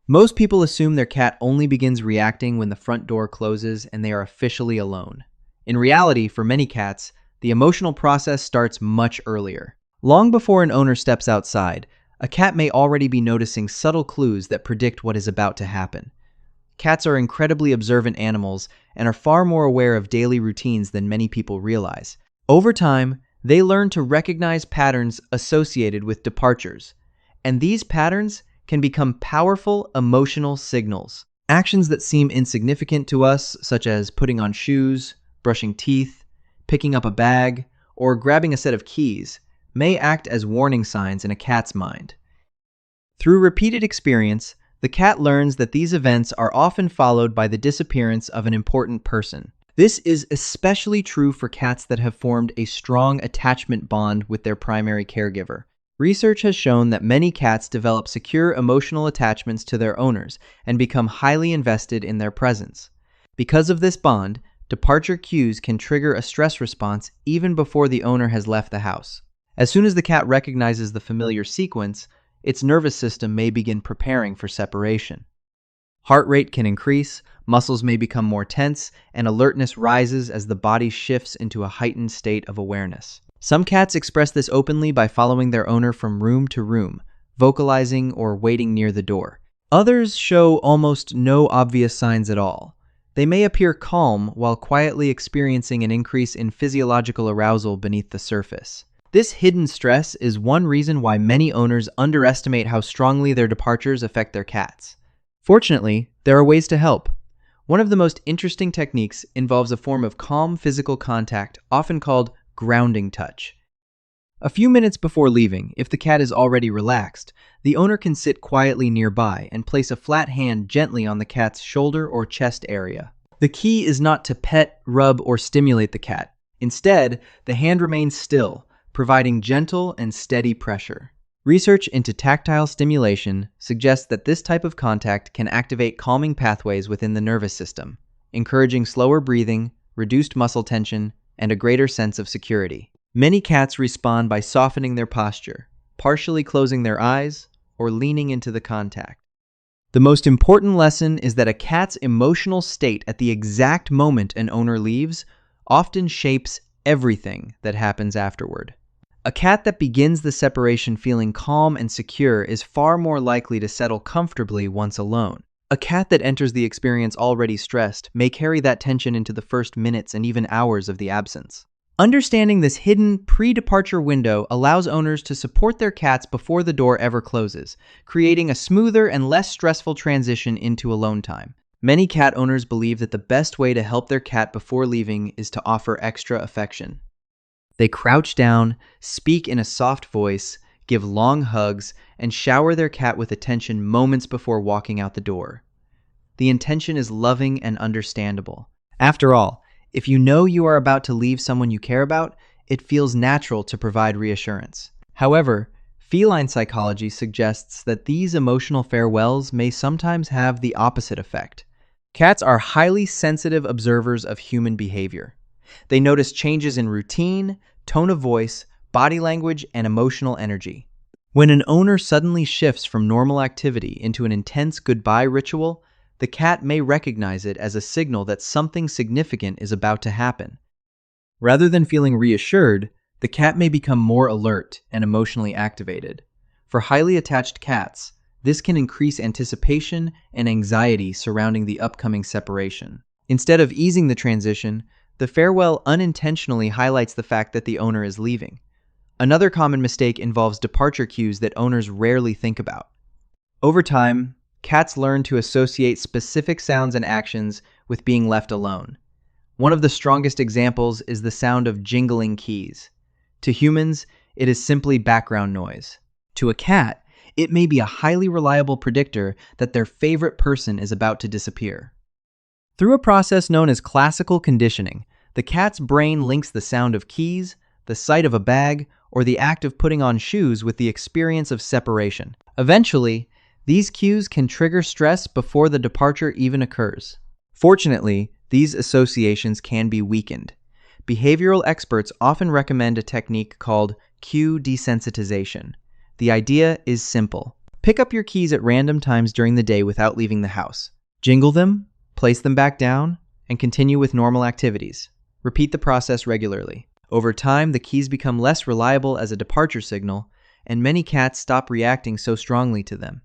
Most people assume their cat only begins reacting when the front door closes and they are officially alone. In reality, for many cats, the emotional process starts much earlier. Long before an owner steps outside, a cat may already be noticing subtle clues that predict what is about to happen. Cats are incredibly observant animals and are far more aware of daily routines than many people realize. Over time, they learn to recognize patterns associated with departures, and these patterns can become powerful emotional signals. Actions that seem insignificant to us, such as putting on shoes, brushing teeth, picking up a bag, or grabbing a set of keys, may act as warning signs in a cat's mind. Through repeated experience, the cat learns that these events are often followed by the disappearance of an important person. This is especially true for cats that have formed a strong attachment bond with their primary caregiver. Research has shown that many cats develop secure emotional attachments to their owners and become highly invested in their presence. Because of this bond, departure cues can trigger a stress response even before the owner has left the house. As soon as the cat recognizes the familiar sequence, its nervous system may begin preparing for separation. Heart rate can increase, muscles may become more tense, and alertness rises as the body shifts into a heightened state of awareness. Some cats express this openly by following their owner from room to room, vocalizing or waiting near the door. Others show almost no obvious signs at all. They may appear calm while quietly experiencing an increase in physiological arousal beneath the surface. This hidden stress is one reason why many owners underestimate how strongly their departures affect their cats. Fortunately, there are ways to help. One of the most interesting techniques involves a form of calm physical contact, often called grounding touch. A few minutes before leaving, if the cat is already relaxed, the owner can sit quietly nearby and place a flat hand gently on the cat's shoulder or chest area. The key is not to pet, rub, or stimulate the cat. Instead, the hand remains still, providing gentle and steady pressure. Research into tactile stimulation suggests that this type of contact can activate calming pathways within the nervous system, encouraging slower breathing, reduced muscle tension, and a greater sense of security. Many cats respond by softening their posture, partially closing their eyes, or leaning into the contact. The most important lesson is that a cat's emotional state at the exact moment an owner leaves often shapes everything that happens afterward. A cat that begins the separation feeling calm and secure is far more likely to settle comfortably once alone. A cat that enters the experience already stressed may carry that tension into the first minutes and even hours of the absence. Understanding this hidden pre-departure window allows owners to support their cats before the door ever closes, creating a smoother and less stressful transition into alone time. Many cat owners believe that the best way to help their cat before leaving is to offer extra affection. They crouch down, speak in a soft voice, give long hugs, and shower their cat with attention moments before walking out the door. The intention is loving and understandable. After all, if you know you are about to leave someone you care about, it feels natural to provide reassurance. However, feline psychology suggests that these emotional farewells may sometimes have the opposite effect. Cats are highly sensitive observers of human behavior. They notice changes in routine, tone of voice, body language, and emotional energy. When an owner suddenly shifts from normal activity into an intense goodbye ritual, the cat may recognize it as a signal that something significant is about to happen. Rather than feeling reassured, the cat may become more alert and emotionally activated. For highly attached cats, this can increase anticipation and anxiety surrounding the upcoming separation. Instead of easing the transition, the farewell unintentionally highlights the fact that the owner is leaving. Another common mistake involves departure cues that owners rarely think about. Over time, cats learn to associate specific sounds and actions with being left alone. One of the strongest examples is the sound of jingling keys. To humans, it is simply background noise. To a cat, it may be a highly reliable predictor that their favorite person is about to disappear. Through a process known as classical conditioning, the cat's brain links the sound of keys, the sight of a bag, or the act of putting on shoes with the experience of separation. Eventually, these cues can trigger stress before the departure even occurs. Fortunately, these associations can be weakened. Behavioral experts often recommend a technique called cue desensitization. The idea is simple. Pick up your keys at random times during the day without leaving the house. Jingle them, place them back down, and continue with normal activities. Repeat the process regularly. Over time, the keys become less reliable as a departure signal, and many cats stop reacting so strongly to them.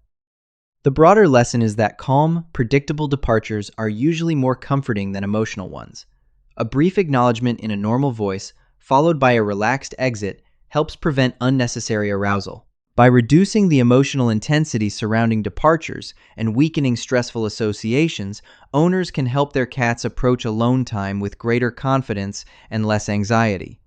The broader lesson is that calm, predictable departures are usually more comforting than emotional ones. A brief acknowledgement in a normal voice, followed by a relaxed exit, helps prevent unnecessary arousal. By reducing the emotional intensity surrounding departures and weakening stressful associations, owners can help their cats approach alone time with greater confidence and less anxiety.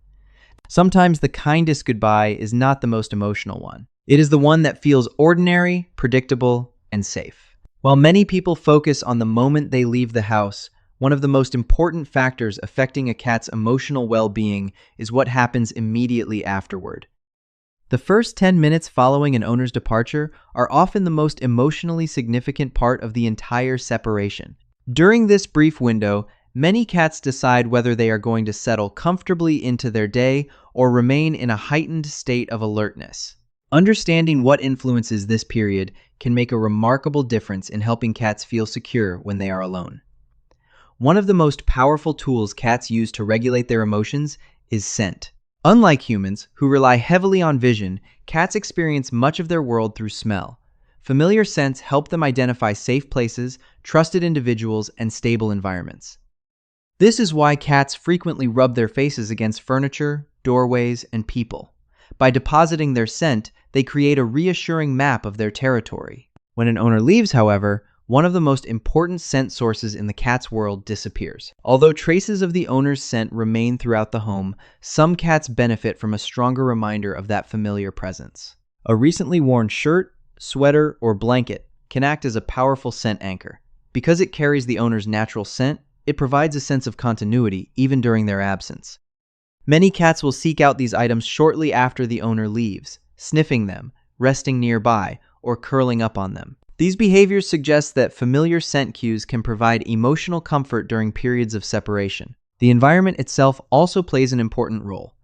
Sometimes the kindest goodbye is not the most emotional one. It is the one that feels ordinary, predictable, and safe. While many people focus on the moment they leave the house, one of the most important factors affecting a cat's emotional well-being is what happens immediately afterward. The first 10 minutes following an owner's departure are often the most emotionally significant part of the entire separation. During this brief window, many cats decide whether they are going to settle comfortably into their day or remain in a heightened state of alertness. Understanding what influences this period can make a remarkable difference in helping cats feel secure when they are alone. One of the most powerful tools cats use to regulate their emotions is scent. Unlike humans, who rely heavily on vision, cats experience much of their world through smell. Familiar scents help them identify safe places, trusted individuals, and stable environments. This is why cats frequently rub their faces against furniture, doorways, and people. By depositing their scent, they create a reassuring map of their territory. When an owner leaves, however, one of the most important scent sources in the cat's world disappears. Although traces of the owner's scent remain throughout the home, some cats benefit from a stronger reminder of that familiar presence. A recently worn shirt, sweater, or blanket can act as a powerful scent anchor. Because it carries the owner's natural scent, it provides a sense of continuity even during their absence. Many cats will seek out these items shortly after the owner leaves, sniffing them, resting nearby, or curling up on them. These behaviors suggest that familiar scent cues can provide emotional comfort during periods of separation. The environment itself also plays an important role.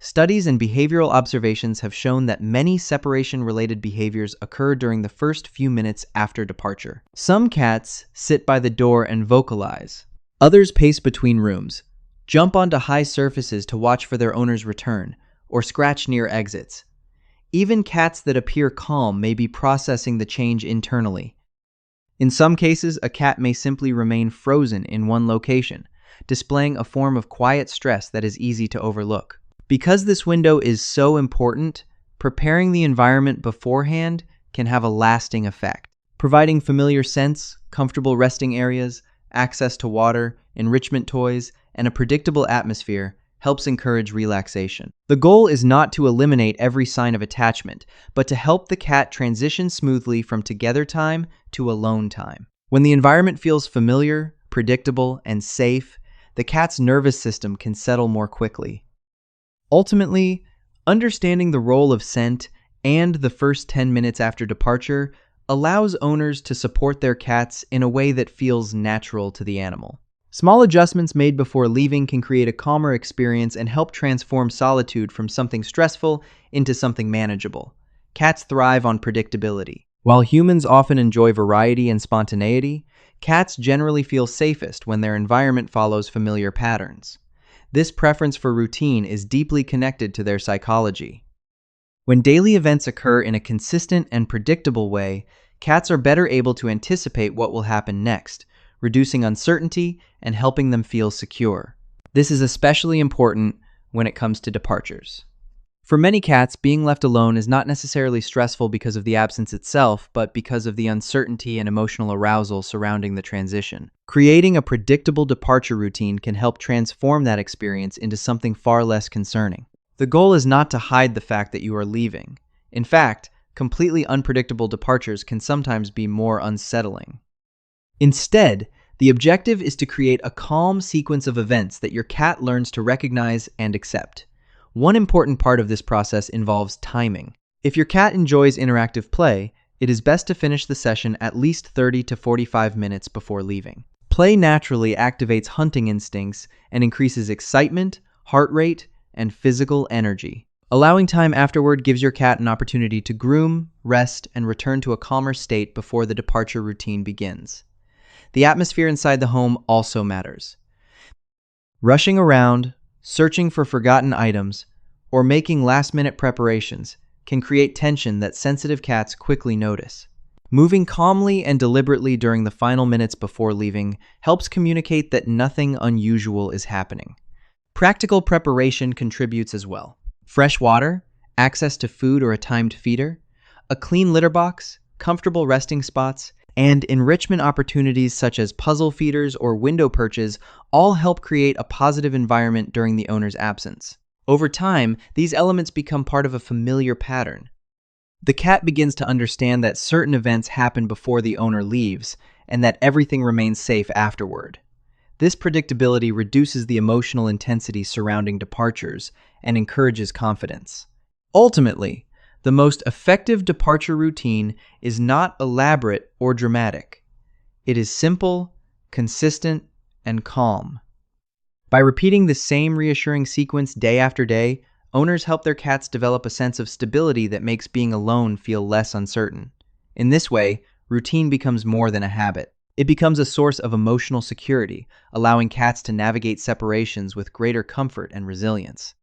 Studies and behavioral observations have shown that many separation-related behaviors occur during the first few minutes after departure. Some cats sit by the door and vocalize. Others pace between rooms, jump onto high surfaces to watch for their owner's return, or scratch near exits. Even cats that appear calm may be processing the change internally. In some cases, a cat may simply remain frozen in one location, displaying a form of quiet stress that is easy to overlook. Because this window is so important, preparing the environment beforehand can have a lasting effect. Providing familiar scents, comfortable resting areas, access to water, enrichment toys, and a predictable atmosphere helps encourage relaxation. The goal is not to eliminate every sign of attachment, but to help the cat transition smoothly from together time to alone time. When the environment feels familiar, predictable, and safe, the cat's nervous system can settle more quickly. Ultimately, understanding the role of scent and the first 10 minutes after departure allows owners to support their cats in a way that feels natural to the animal. Small adjustments made before leaving can create a calmer experience and help transform solitude from something stressful into something manageable. Cats thrive on predictability. While humans often enjoy variety and spontaneity, cats generally feel safest when their environment follows familiar patterns. This preference for routine is deeply connected to their psychology. When daily events occur in a consistent and predictable way, cats are better able to anticipate what will happen next, reducing uncertainty and helping them feel secure. This is especially important when it comes to departures. For many cats, being left alone is not necessarily stressful because of the absence itself, but because of the uncertainty and emotional arousal surrounding the transition. Creating a predictable departure routine can help transform that experience into something far less concerning. The goal is not to hide the fact that you are leaving. In fact, completely unpredictable departures can sometimes be more unsettling. Instead, the objective is to create a calm sequence of events that your cat learns to recognize and accept. One important part of this process involves timing. If your cat enjoys interactive play, it is best to finish the session at least 30 to 45 minutes before leaving. Play naturally activates hunting instincts and increases excitement, heart rate, and physical energy. Allowing time afterward gives your cat an opportunity to groom, rest, and return to a calmer state before the departure routine begins. The atmosphere inside the home also matters. Rushing around, searching for forgotten items, or making last-minute preparations can create tension that sensitive cats quickly notice. Moving calmly and deliberately during the final minutes before leaving helps communicate that nothing unusual is happening. Practical preparation contributes as well. Fresh water, access to food or a timed feeder, a clean litter box, comfortable resting spots, and enrichment opportunities such as puzzle feeders or window perches all help create a positive environment during the owner's absence. Over time, these elements become part of a familiar pattern. The cat begins to understand that certain events happen before the owner leaves, and that everything remains safe afterward. This predictability reduces the emotional intensity surrounding departures and encourages confidence. Ultimately, the most effective departure routine is not elaborate or dramatic. It is simple, consistent, and calm. By repeating the same reassuring sequence day after day, owners help their cats develop a sense of stability that makes being alone feel less uncertain. In this way, routine becomes more than a habit. It becomes a source of emotional security, allowing cats to navigate separations with greater comfort and resilience.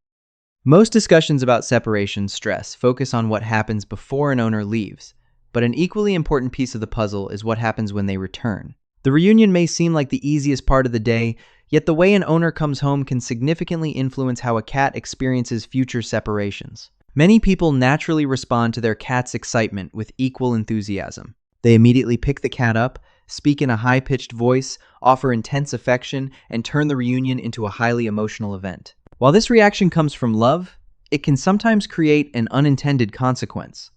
Most discussions about separation stress focus on what happens before an owner leaves, but an equally important piece of the puzzle is what happens when they return. The reunion may seem like the easiest part of the day, yet the way an owner comes home can significantly influence how a cat experiences future separations. Many people naturally respond to their cat's excitement with equal enthusiasm. They immediately pick the cat up, speak in a high-pitched voice, offer intense affection, and turn the reunion into a highly emotional event. While this reaction comes from love, it can sometimes create an unintended consequence.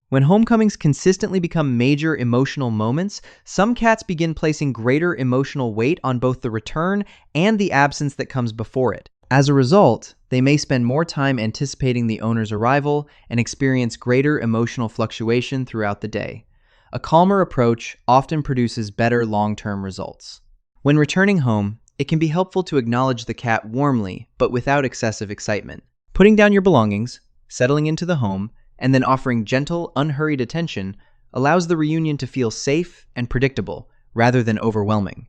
When homecomings consistently become major emotional moments, some cats begin placing greater emotional weight on both the return and the absence that comes before it. As a result, they may spend more time anticipating the owner's arrival and experience greater emotional fluctuation throughout the day. A calmer approach often produces better long-term results. When returning home, it can be helpful to acknowledge the cat warmly, but without excessive excitement. Putting down your belongings, settling into the home, and then offering gentle, unhurried attention allows the reunion to feel safe and predictable, rather than overwhelming.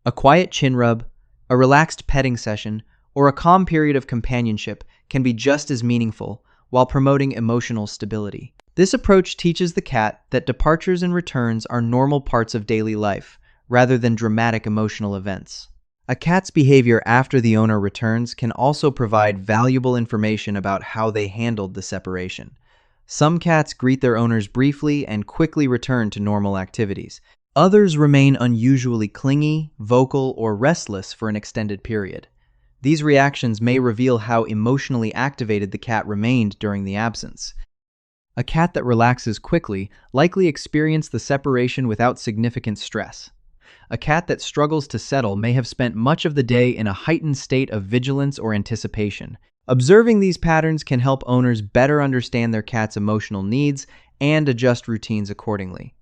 A quiet chin rub, a relaxed petting session, or a calm period of companionship can be just as meaningful while promoting emotional stability. This approach teaches the cat that departures and returns are normal parts of daily life, rather than dramatic emotional events. A cat's behavior after the owner returns can also provide valuable information about how they handled the separation. Some cats greet their owners briefly and quickly return to normal activities. Others remain unusually clingy, vocal, or restless for an extended period. These reactions may reveal how emotionally activated the cat remained during the absence. A cat that relaxes quickly likely experienced the separation without significant stress. A cat that struggles to settle may have spent much of the day in a heightened state of vigilance or anticipation. Observing these patterns can help owners better understand their cat's emotional needs and adjust routines accordingly.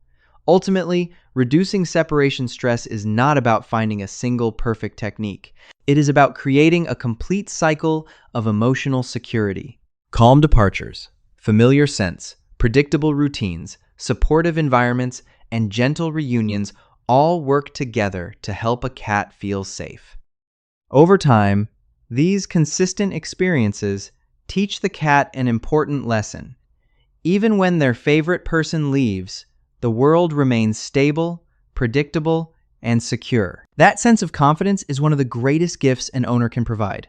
Ultimately, reducing separation stress is not about finding a single perfect technique. It is about creating a complete cycle of emotional security. Calm departures, familiar scents, predictable routines, supportive environments, and gentle reunions all work together to help a cat feel safe. Over time, these consistent experiences teach the cat an important lesson. Even when their favorite person leaves, the world remains stable, predictable, and secure. That sense of confidence is one of the greatest gifts an owner can provide.